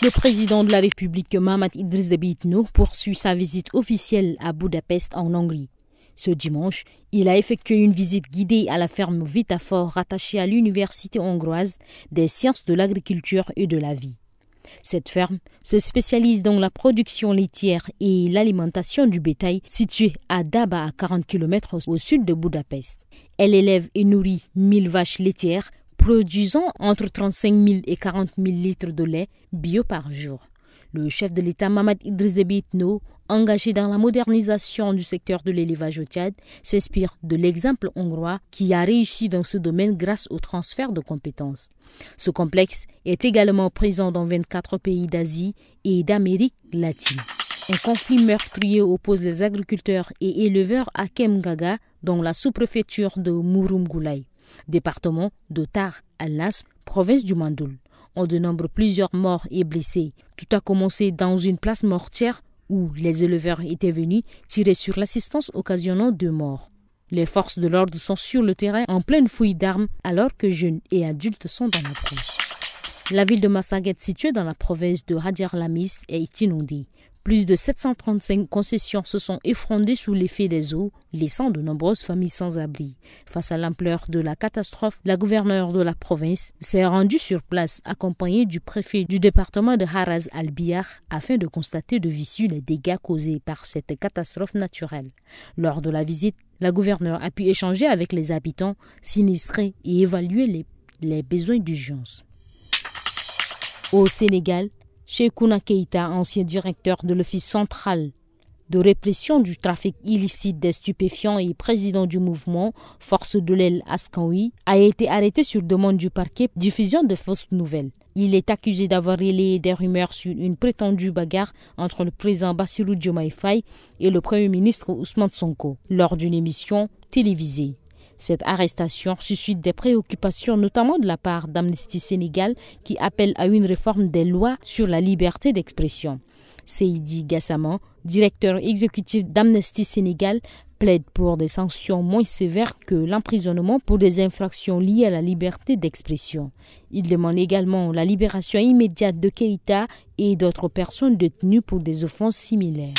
Le président de la République, Mahamat Idriss Déby Itno, poursuit sa visite officielle à Budapest en Hongrie. Ce dimanche, il a effectué une visite guidée à la ferme Vitafor rattachée à l'Université hongroise des sciences de l'agriculture et de la vie. Cette ferme se spécialise dans la production laitière et l'alimentation du bétail, située à Daba, à 40 km au sud de Budapest. Elle élève et nourrit 1000 vaches laitières, produisant entre 35 000 et 40 000 litres de lait bio par jour. Le chef de l'État Mahamat Idriss Déby Itno, engagé dans la modernisation du secteur de l'élevage au Tchad, s'inspire de l'exemple hongrois qui a réussi dans ce domaine grâce au transfert de compétences. Ce complexe est également présent dans 24 pays d'Asie et d'Amérique latine. Un conflit meurtrier oppose les agriculteurs et éleveurs à Kemgaga, dans la sous-préfecture de Murumgulai, département de Tar al-Nas, province du Mandoul. On dénombre plusieurs morts et blessés. Tout a commencé dans une place mortière où les éleveurs étaient venus tirer sur l'assistance, occasionnant 2 morts. Les forces de l'ordre sont sur le terrain en pleine fouille d'armes alors que jeunes et adultes sont dans la brousse. La ville de Massaguet, située dans la province de Hadjar Lamis, est inondée. Plus de 735 concessions se sont effondrées sous l'effet des eaux, laissant de nombreuses familles sans abri. Face à l'ampleur de la catastrophe, la gouverneure de la province s'est rendue sur place, accompagnée du préfet du département de Haraz al-Biyar, afin de constater de visu les dégâts causés par cette catastrophe naturelle. Lors de la visite, la gouverneure a pu échanger avec les habitants sinistrés et évaluer les besoins d'urgence. Au Sénégal, Cheikhouna Keïta, ancien directeur de l'Office central de répression du trafic illicite des stupéfiants et président du mouvement Force de l'El Askawi, a été arrêté sur demande du parquet pour diffusion de fausses nouvelles. Il est accusé d'avoir relayé des rumeurs sur une prétendue bagarre entre le président Bassirou Diomaye Faye et le premier ministre Ousmane Sonko lors d'une émission télévisée. Cette arrestation suscite des préoccupations, notamment de la part d'Amnesty Sénégal, qui appelle à une réforme des lois sur la liberté d'expression. Seydi Gassama, directeur exécutif d'Amnesty Sénégal, plaide pour des sanctions moins sévères que l'emprisonnement pour des infractions liées à la liberté d'expression. Il demande également la libération immédiate de Keïta et d'autres personnes détenues pour des offenses similaires.